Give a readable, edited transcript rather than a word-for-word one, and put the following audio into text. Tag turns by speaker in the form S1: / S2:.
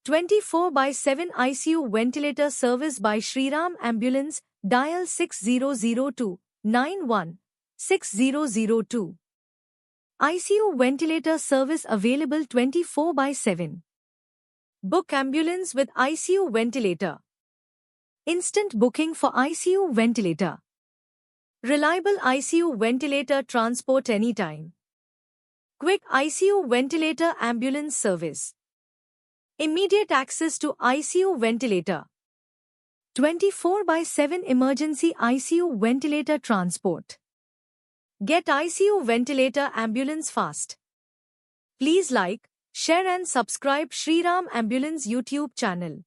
S1: 24 by 7 ICU ventilator service by Shriram Ambulance. Dial 6002 91 6002. ICU ventilator service available 24 by 7. Book ambulance with ICU ventilator. Instant booking for ICU ventilator. Reliable ICU ventilator transport anytime. Quick ICU ventilator ambulance service. Immediate access to ICU ventilator. 24 by 7 emergency ICU ventilator transport. Get ICU ventilator ambulance fast. Please like, share and subscribe Shriram Ambulance YouTube channel.